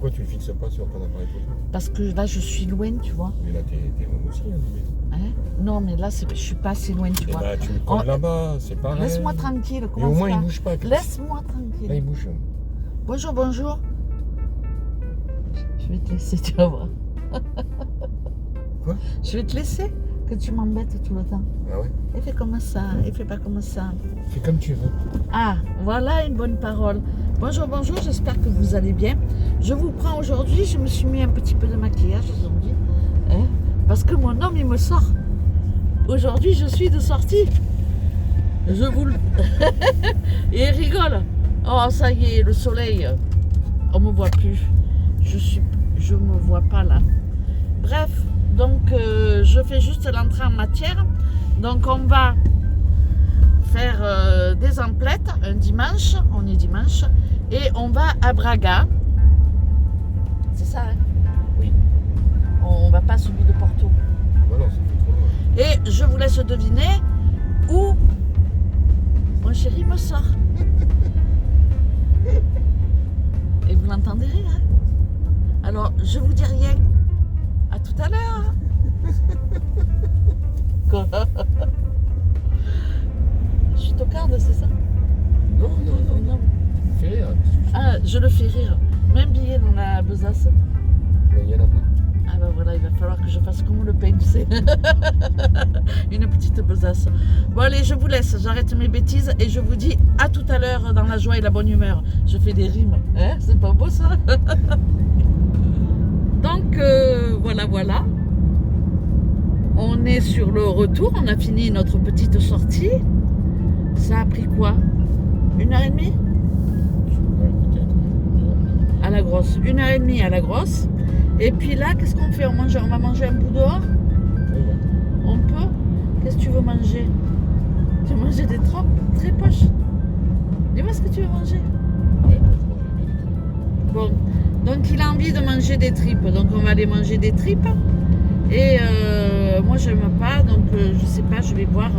pourquoi tu le fixes pas sur ton appareil photo? Parce que là, je suis loin, tu vois. Mais là, t'es loin aussi. Hein, Hein? Non, mais là, je suis pas assez loin, tu et vois. bah, tu me colles là-bas, c'est pareil. Laisse-moi tranquille. Mais Comment au moins, ça il va? bouge pas. Laisse-moi Là, tranquille. il bouge. Bonjour, bonjour. Je vais te laisser, tu vas voir. Quoi? Je vais te laisser, que tu m'embêtes tout le temps. Ah ouais? Et fais comme ça, et fais pas comme ça. Fais comme tu veux. Ah, voilà une bonne parole. Bonjour, bonjour, j'espère que vous allez bien. Je vous prends aujourd'hui, je me suis mis un petit peu de maquillage aujourd'hui. Hein, parce que mon homme, il me sort. Aujourd'hui, je suis de sortie. Je vous le... Et il rigole. Oh, ça y est, le soleil. On me voit plus. Je me vois pas là. Bref, donc je fais juste l'entrée en matière. Donc on va faire des emplettes un dimanche. On est dimanche. Et on va à Braga. C'est ça, hein? Oui. On va pas à celui de Porto. Oh non, ça fait trop loin. Et je vous laisse deviner où mon chéri me sort. Et vous l'entendez rire, hein? Alors, je vous dis rien. À tout à l'heure. Quoi? Je suis tocarde, c'est ça? Non. Tu me fais rire. Ah, je le fais rire. Même billet dans la besace. Mais il y en a pas. Ah ben voilà, il va falloir que je fasse comme le pain, tu sais. Une petite besace. Bon allez, je vous laisse, j'arrête mes bêtises et je vous dis à tout à l'heure dans la joie et la bonne humeur. Je fais des rimes, hein? C'est pas beau ça? Donc voilà. On est sur le retour, on a fini notre petite sortie. Ça a pris quoi? 1h30? Ouais, peut-être. À la grosse. 1h30 à la grosse. Et puis là, qu'est-ce qu'on fait? On va manger un bout dehors? Oui, ouais. On peut? Qu'est-ce que tu veux manger? Tu veux manger des très poches? Dis-moi ce que tu veux manger. Ouais, je mange des trucs. Bon, donc il a envie de manger des tripes, donc on va aller manger des tripes. Et moi j'aime pas, donc je sais pas, je vais voir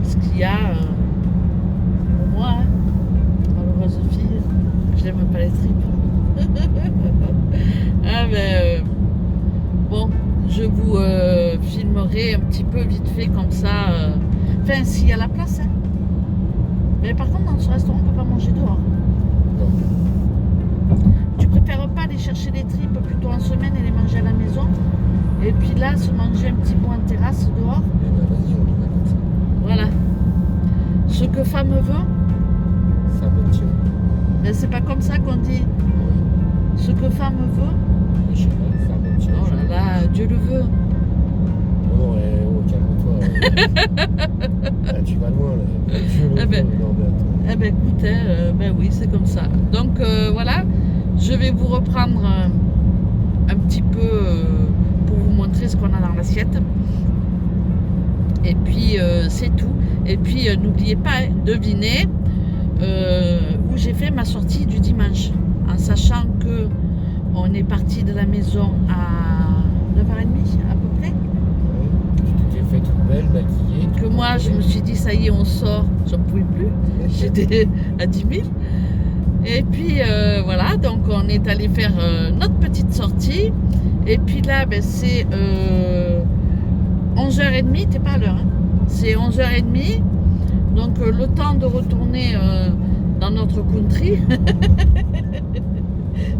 ce qu'il y a pour moi, hein, malheureuse fille, je n'aime pas les tripes. Ah ben bon, je vous filmerai un petit peu vite fait comme ça, enfin s'il y a la place, hein. Mais par contre dans ce restaurant on peut pas manger dehors. Non. Tu préfères pas aller chercher les tripes plutôt en semaine et les manger à la maison? Et puis là, se manger un petit bout en terrasse dehors. Eh ben vas-y, on y va comme ça. Voilà. Ce que femme veut, Ça me tient. ben c'est pas comme ça qu'on dit. Ouais. Ce que femme veut, Mais je sais pas, ça me tient. oh là là, Dieu le veut. Non, calme-toi. Ah, tu vas loin là. Dieu le Eh ben. veut. Non, mais attends. Eh ben écoute, ben oui, c'est comme ça. Donc voilà, je vais vous reprendre un petit peu pour vous montrer ce qu'on a dans l'assiette. Et puis c'est tout. Et puis n'oubliez pas, devinez où j'ai fait ma sortie du dimanche. En sachant que on est parti de la maison à 9h30 à peu près. Ouais. Tu t'étais fait toute belle, maquillée. Que moi je me suis dit ça y est on sort, j'en pouvais plus. J'étais à 10 000. Et puis voilà, donc on est allé faire notre petite sortie. Et puis là, ben, c'est 11h30, t'es pas à l'heure, hein? C'est 11h30. Donc le temps de retourner dans notre country.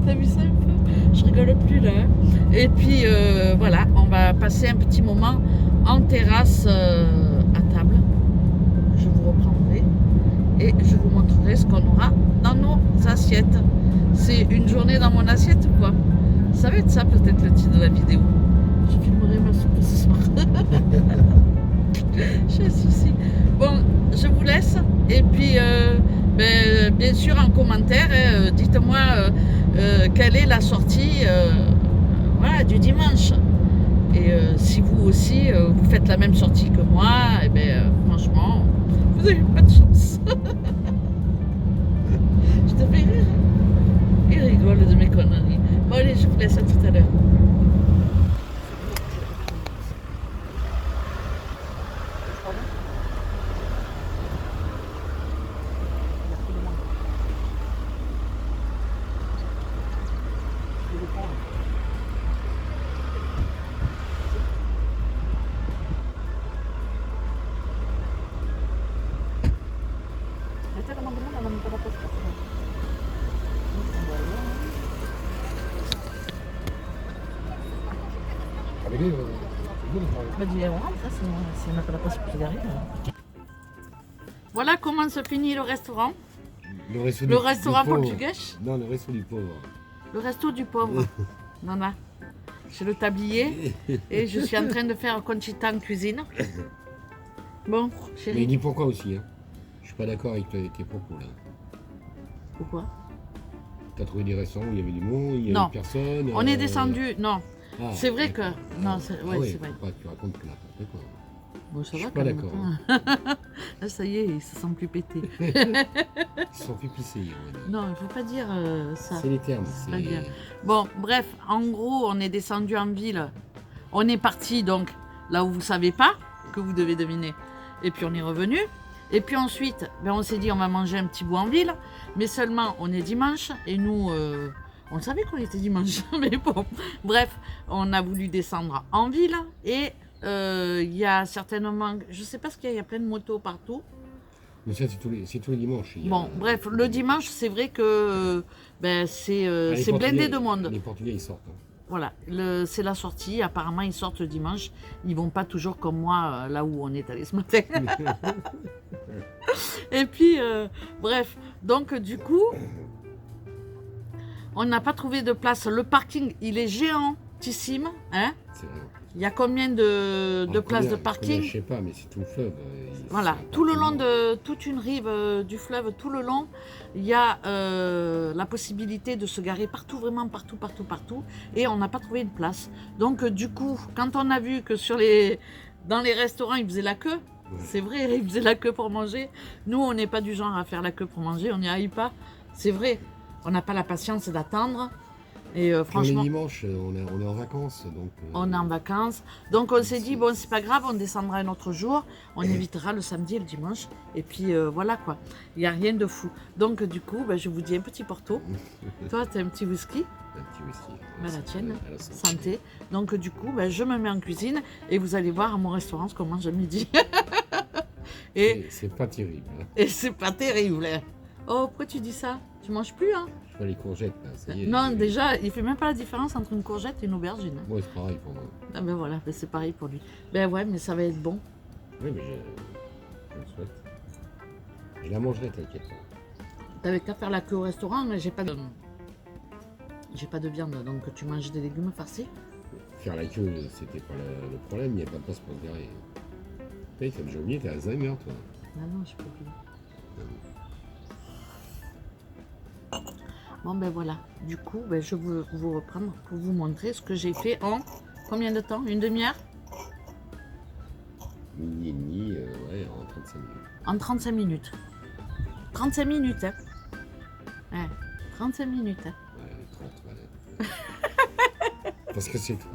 T'as vu ça un peu? Je rigole plus là. Hein? Et puis voilà, on va passer un petit moment en terrasse à table. Je vous reprendrai et je vous montrerai ce qu'on aura dans nos assiettes. C'est une journée dans mon assiette ou quoi? Ça va être ça peut-être le titre de la vidéo. Je filmerai ma soupe ce soir. J'ai un souci. Bon, je vous laisse. Et puis, ben, bien sûr, en commentaire, dites-moi quelle est la sortie voilà, du dimanche. Et si vous aussi, vous faites la même sortie que moi, et ben, franchement, vous avez pas de chance. Je te fais rire. Il rigole de mes conneries. Bon, allez, je vous laisse à tout à l'heure. Allez, on Bah, dis, on rentre, hein, si on n'a pas la possibilité d'arriver. Voilà comment se finit le restaurant. Le resto Le restaurant pauvre. portugais. Non, le resto du pauvre. Le resto du pauvre. Nana. J'ai le tablier et je suis en train de faire Conchita en cuisine. Bon, Mais chérie. dis pourquoi aussi. Hein. Je suis pas d'accord avec tes propos là. Pourquoi? T'as trouvé des restaurants où il y avait du monde, il y Non. avait personne. On est descendu. Non, Ah, c'est vrai que. d'accord. Non, c'est Ah ouais, oui, c'est vrai. faut pas que tu racontes que n'importe quoi. Bon, ça Je va suis quand pas même. d'accord. Là, ça y est, il se sent plus pété. Ils se sont fait pisser. Non, il ne faut pas dire ça. C'est les termes. Pas bien. Bon, bref, en gros, on est descendu en ville. On est parti donc là où vous savez pas, que vous devez deviner. Et puis on est revenu. Et puis ensuite, ben, on s'est dit on va manger un petit bout en ville. Mais seulement on est dimanche et nous, on savait qu'on était dimanche. Mais bon, bref, on a voulu descendre en ville. Et il y a certainement, je sais pas ce qu'il y a plein de motos partout. Mais ça, c'est tous les dimanches. Il y a- Bon, bref, le dimanche, c'est vrai que ben, c'est Ah, les blindé Portugais- de monde. Les Portugais, ils sortent. Hein. Voilà, c'est la sortie. Apparemment, ils sortent le dimanche. Ils vont pas toujours comme moi, là où on est allé ce matin. Et puis, bref, donc du coup, on n'a pas trouvé de place. Le parking, il est géantissime. Hein? C'est vrai. Il y a combien de places de Combien, parking? je sais pas, mais c'est tout le fleuve. Voilà, c'est tout le long immense. de toute une rive du fleuve, tout le long, il y a la possibilité de se garer partout, vraiment partout, partout, partout, et on n'a pas trouvé une place. Donc du coup, quand on a vu que dans les restaurants, ils faisaient la queue, Ouais. c'est vrai, ils faisaient la queue pour manger. Nous, on n'est pas du genre à faire la queue pour manger, on n'y arrive pas. C'est vrai, on n'a pas la patience d'attendre. Et Puis franchement, on est dimanche, on est en vacances. Donc, on est en vacances. Donc on s'est dit, bon, c'est pas grave, on descendra un autre jour. On évitera le samedi et le dimanche. Et puis voilà quoi. Il n'y a rien de fou. Donc du coup, ben, je vous dis un petit porto. Toi, tu as un petit whisky. Un petit whisky. Ben, la tienne. À la santé. Santé. Donc du coup, ben, je me mets en cuisine. Et vous allez voir à mon restaurant ce qu'on mange à midi. C'est pas terrible. Hein. Et c'est pas terrible. Hein. Oh, pourquoi tu dis ça? Tu manges plus, hein? Je vois les courgettes. Là, ça y est, Non, déjà, il fait même pas la différence entre une courgette et une aubergine. Hein. Moi, c'est pareil pour moi. Ah ben voilà, ben, c'est pareil pour lui. Ben ouais, mais ça va être bon. Oui, mais je le souhaite. Je la mangerai, t'inquiète pas. T'avais qu'à faire la queue au restaurant, mais j'ai pas de viande, donc tu manges des légumes farcis. Faire la queue, c'était pas le problème, il n'y a pas de place pour se garer. T'as déjà oublié, t'as Alzheimer, toi. Ah non, je peux plus. Bon ben voilà, du coup, ben, je veux vous reprendre pour vous montrer ce que j'ai fait en combien de temps? Une demi-heure? Midi et demi, ouais, en 35 minutes. En 35 minutes. 35 minutes, hein. Ouais, 35 minutes, hein. Ouais, 30, voilà. Parce que c'est toi.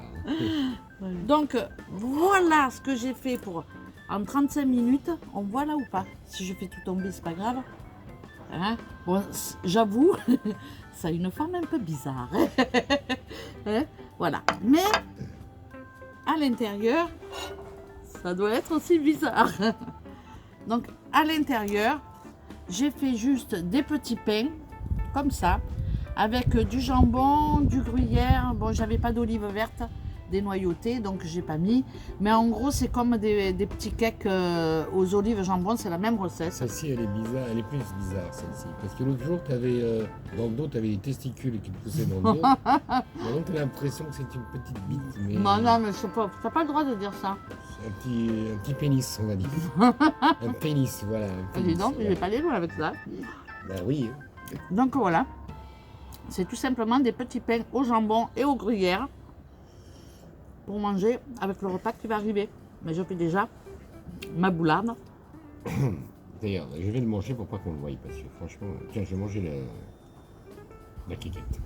Hein. Donc voilà ce que j'ai fait pour en 35 minutes. On voit là ou pas? Si je fais tout tomber, c'est pas grave. Hein? Bon, j'avoue, ça a une forme un peu bizarre. Hein? Voilà. Mais à l'intérieur, ça doit être aussi bizarre. Donc à l'intérieur, j'ai fait juste des petits pains comme ça, avec du jambon, du gruyère. Bon, j'avais pas d'olive verte dénoyautée, donc j'ai pas mis. Mais en gros, c'est comme des petits cakes aux olives jambon, c'est la même recette. Celle-ci, elle est bizarre, elle est plus bizarre, celle-ci. Parce que l'autre jour, t'avais, dans le dos, tu avais des testicules qui te poussaient dans le dos. Maintenant, tu as l'impression que c'est une petite bite. Mais Non, non, mais t'as pas le droit de dire ça. un petit pénis, on va dire. Un pénis, voilà. Un pénis, Dis donc, voilà. j'ai pas les loin avec ça. Bah oui. Donc voilà, c'est tout simplement des petits pains au jambon et au gruyère pour manger avec le repas qui va arriver. Mais je fais déjà ma boularde. D'ailleurs, je vais le manger pour pas qu'on le voie, parce que franchement, tiens, je vais manger la quiquette.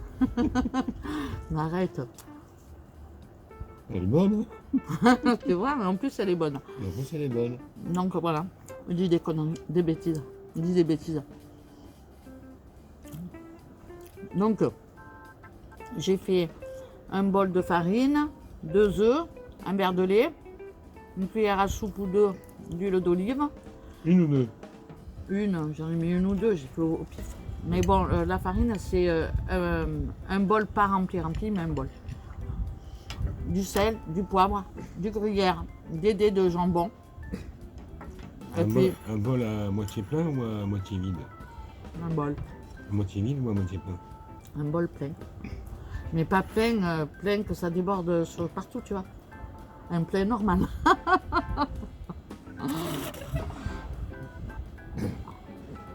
Mais arrête, Elle est bonne, tu vois, mais en plus elle est bonne. en plus elle est bonne. Donc voilà, il dit des conneries, des bêtises. Il dit des bêtises. Donc, j'ai fait un bol de farine, 2 œufs, un verre de lait, une cuillère à soupe ou 2 d'huile d'olive. Une ou deux. Une, j'en ai mis une ou deux, j'ai fait au pif. Mais bon, la farine, c'est un bol pas rempli, mais un bol. du sel, du poivre, du gruyère, des dés de jambon. Et puis Un bol à moitié plein ou à moitié vide? un bol. À moitié vide ou à moitié plein? Un bol plein. Mais pas plein, plein que ça déborde sur partout, tu vois. Un plein normal.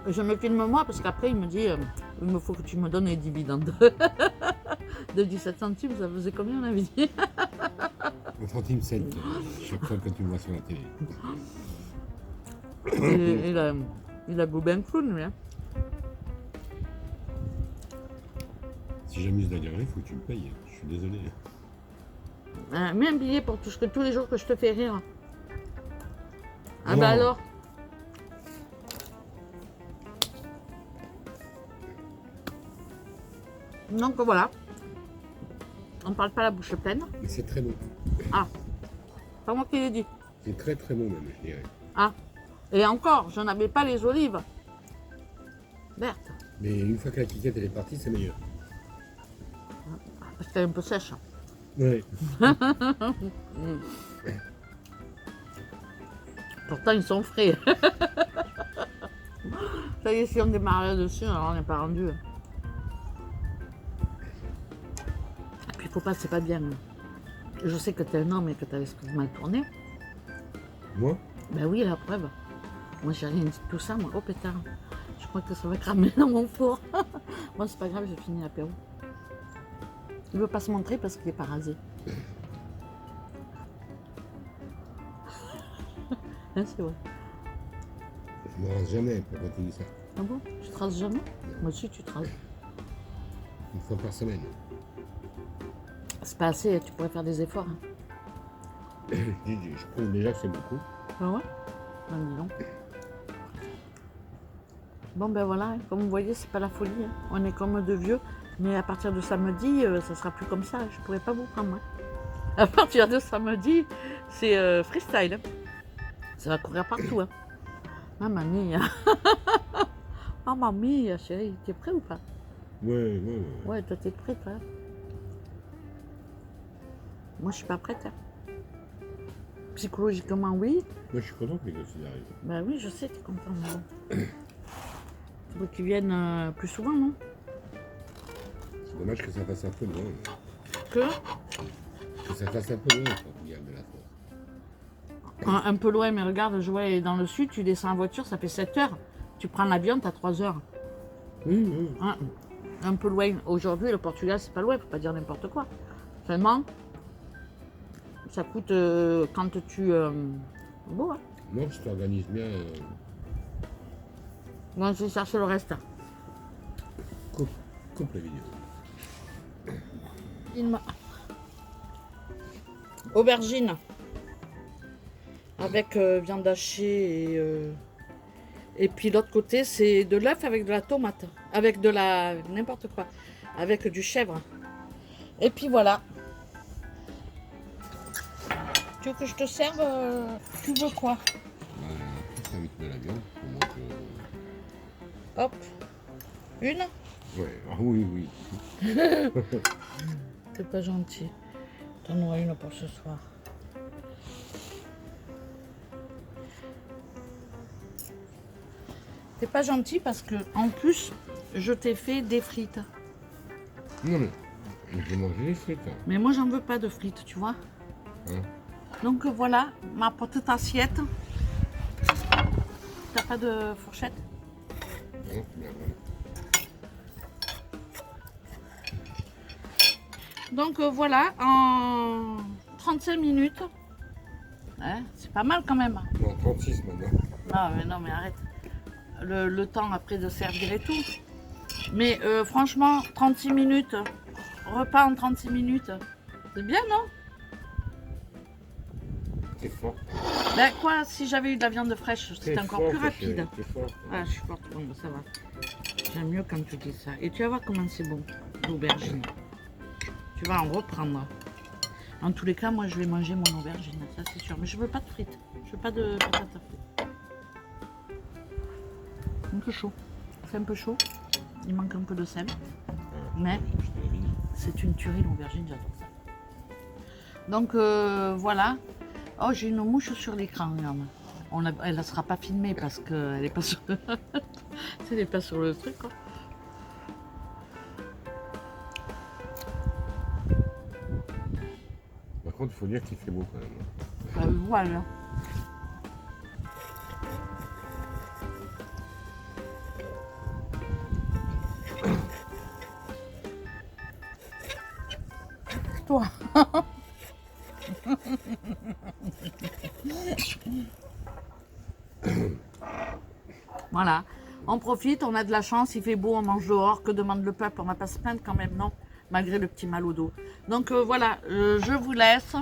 Je me filme moi parce qu'après il me dit il me faut que tu me donnes les dividendes. De 17 centimes, ça faisait combien on avait dit? Un centime 7, chaque fois que tu me vois sur la télé. Il a gobé un clown, lui. Hein. Si j'amuse d'ailleurs, il faut que tu me payes. Je suis désolé. Mets un billet pour tous les jours que je te fais rire. Ah Non. bah alors. Donc voilà. On parle pas la bouche pleine. Mais c'est très bon. Ah, pas moi qui l'ai dit. C'est très très bon même, je dirais. Ah, et encore, je n'avais pas les olives. Berthe, Mais une fois que la quiquette elle est partie, c'est meilleur. parce qu'elle est un peu sèche. Ouais. Pourtant, ils sont frais. Ça y est, si on démarre là-dessus, alors on n'est pas rendu. Et puis, il faut pas, c'est pas bien. Je sais que tu es un homme et que tu as l'esprit mal tourné. Moi? Ben oui, la preuve. Moi, j'ai rien dit de tout ça, moi. Oh pétard. Je crois que ça va cramer dans mon four. Bon, c'est pas grave, j'ai fini l'apéro. Il veut pas se montrer parce qu'il est pas rasé. Hein, c'est vrai. Je me rase jamais, pourquoi tu dis ça? Ah bon? Tu te rases jamais? Moi aussi, tu te rases. Une fois par semaine. C'est pas assez, tu pourrais faire des efforts. Hein. Je trouve déjà que c'est beaucoup. Ah ouais? Ah, dis donc. Bon ben voilà, hein. Comme vous voyez, c'est pas la folie. Hein. On est comme de vieux. Mais à partir de samedi, ça sera plus comme ça. Je pourrais pas vous prendre. Hein. À partir de samedi, c'est freestyle. Hein. Ça va courir partout. Hein. Mamma mia. Mamma mia, chérie. T'es prêt ou pas? Ouais. Ouais, toi t'es prête, toi. Moi, je suis pas prête. Hein. Psychologiquement, oui. Moi je suis content que les gosses y arrivent. Ben oui, je sais, t'es content. Mais bon. Faut qu'ils viennent plus souvent, non? C'est dommage que ça fasse un peu loin. Que Ça fasse un peu loin quand tu regardes de la force. un peu loin, mais regarde, je vois, dans le sud, tu descends en voiture, ça fait 7 heures. Tu prends l'avion, t'as 3 heures. Oui. Hein, un peu loin. Aujourd'hui, le Portugal, c'est pas loin, faut pas dire n'importe quoi. Seulement, ça coûte quand tu... Bon, hein. Non, si tu organises bien, Moi, je vais chercher le reste. coupe la vidéo. Aubergine. Avec viande hachée et puis l'autre côté, c'est de l'œuf avec de la tomate. Avec de la... n'importe quoi. Avec du chèvre. Et puis voilà. Tu veux que je te serve tu veux quoi? Ça vite de la viande, pour moi que... Hop. Une? Ouais, ah oui. C'est pas gentil. T'en auras une pour ce soir. C'est pas gentil parce que en plus, je t'ai fait des frites. Non, mais j'ai mangé les frites. Hein. Mais moi, j'en veux pas de frites, tu vois. Hein? Donc voilà, ma petite assiette. T'as pas de fourchette? Non, c'est bien, voilà. Donc voilà, en 35 minutes. Hein, c'est pas mal quand même. Non, 36 maintenant. Non mais arrête. Le temps après de servir et tout. Mais franchement, 36 minutes. Repas en 36 minutes. C'est bien, non? C'est fort. Ben quoi, si j'avais eu de la viande fraîche, c'était encore fort, plus rapide. C'est fort. Ah, je suis forte, bon, ça va. J'aime mieux quand tu dis ça. Et tu vas voir comment c'est bon, l'aubergine. Tu vas en reprendre. En tous les cas, moi, je vais manger mon aubergine, ça c'est sûr. Mais je veux pas de frites. Je veux pas de patates frites. Un peu chaud. C'est un peu chaud. Il manque un peu de sel. Mais c'est une tuerie, l'aubergine, j'adore ça. Donc voilà. Oh, j'ai une mouche sur l'écran, regarde. Elle ne sera pas filmée parce qu'elle n'est pas sur elle n'est pas sur le truc, quoi. Par contre, il faut dire qu'il fait beau quand même. Voilà. Toi. Voilà, on profite, on a de la chance, il fait beau, on mange dehors, que demande le peuple, on va pas se plaindre quand même, non, malgré le petit mal au dos. Donc voilà, je vous laisse,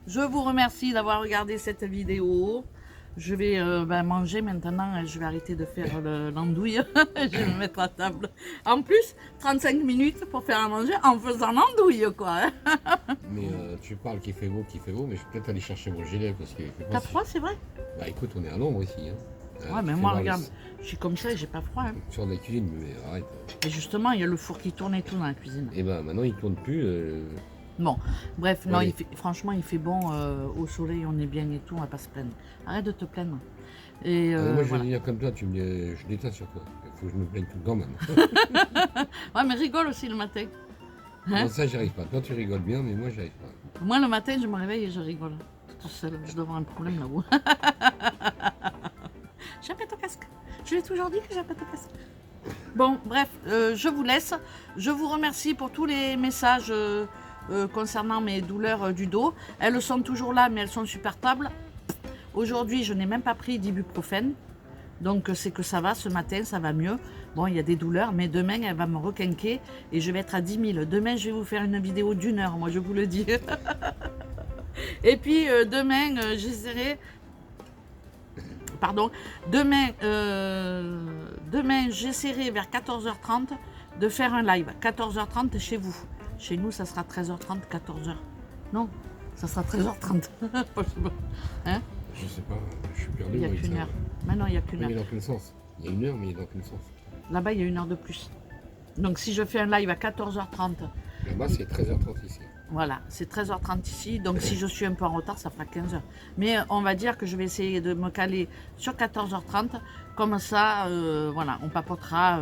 je vous remercie d'avoir regardé cette vidéo. Je vais manger maintenant, je vais arrêter de faire l'andouille, je vais me mettre à table. En plus, 35 minutes pour faire à manger en faisant l'andouille, quoi. Mais tu parles qu'il fait beau, mais je vais peut-être aller chercher mon gilet parce que... T'as froid, c'est vrai? Bah écoute, on est à l'ombre ici. Hein. Ouais, mais moi, regarde, je suis comme ça et j'ai pas froid. Hein. Sur la cuisine, mais arrête. Et justement, il y a le four qui tourne et tout dans la cuisine. Et ben maintenant, il tourne plus. Bon, bref, non, Ouais. franchement, il fait bon au soleil, on est bien et tout, on va pas se plaindre. Arrête de te plaindre. Et moi, je voilà. vais dire comme toi, je déteste sur toi. Il faut que je me plaigne tout le temps maintenant. Ouais, mais rigole aussi le matin. Hein? Non, ça, j'y arrive pas. Toi, tu rigoles bien, mais moi, j'y arrive pas. Moi, le matin, je me réveille et je rigole. Tout seul, je dois avoir un problème là-haut. J'ai un pète au casque. Je l'ai toujours dit que j'ai un pète au casque. Bon, bref, je vous laisse. Je vous remercie pour tous les messages concernant mes douleurs du dos. Elles sont toujours là, mais elles sont supportables. Aujourd'hui, je n'ai même pas pris d'ibuprofène. Donc, c'est que ça va. Ce matin, ça va mieux. Bon, il y a des douleurs, mais demain, elle va me requinquer et je vais être à 10 000. Demain, je vais vous faire une vidéo d'1 heure, moi, je vous le dis. Et puis, demain, j'essaierai... Pardon. Demain, j'essaierai vers 14h30 de faire un live. 14h30 chez vous. Chez nous, ça sera 13h30, 14h. Non, ça sera 13h30. Hein? Je sais pas, je suis perdu. Il n'y a moi, qu'une ça. heure. Maintenant, il n'y a qu'une Oui, heure. mais dans quel sens? Il y a 1 heure, mais dans quel sens? Là-bas, il y a 1 heure de plus. Donc, si je fais un live à 14h30, Là-bas, c'est 13h30 ici. voilà, c'est 13h30 ici. Donc, si je suis un peu en retard, ça fera 15h. Mais on va dire que je vais essayer de me caler sur 14h30. Comme ça, voilà, on papotera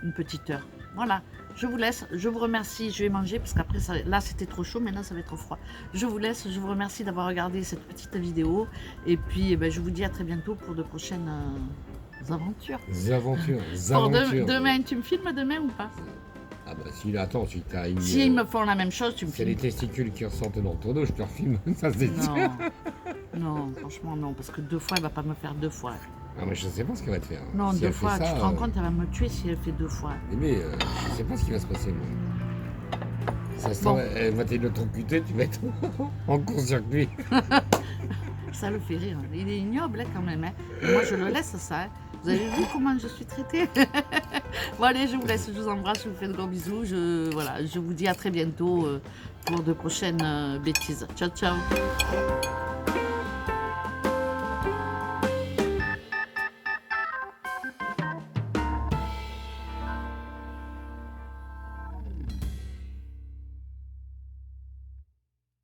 une petite heure. Voilà, je vous laisse. Je vous remercie. Je vais manger parce qu'après, là, c'était trop chaud. Maintenant, ça va être trop froid. Je vous laisse. Je vous remercie d'avoir regardé cette petite vidéo. Et puis, je vous dis à très bientôt pour de prochaines aventures. Aventures, Pour aventures. demain, tu me filmes demain ou pas? Ah bah si, là, attends, si t'as une... S'ils me font la même chose, tu me C'est les filmes. testicules qui ressortent dans ton dos, je te refilme, ça c'est sûr. Non, non, franchement non, parce que 2 fois, elle va pas me faire 2 fois. Ah mais je sais pas ce qu'elle va te faire. Non, Si 2 elle fait fois, ça, tu te rends compte, elle va me tuer si elle fait 2 fois. Mais je sais pas ce qui va se passer, moi. Ça se Bon. trouve, elle va t'électrocuter, tu vas être en court-circuit. Ça le fait rire. Il est ignoble quand même. Hein. Moi, je le laisse ça. Hein. Vous avez vu comment je suis traitée? Bon, allez, je vous laisse, je vous embrasse, je vous fais de gros bisous. Voilà, je vous dis à très bientôt pour de prochaines bêtises. Ciao, ciao.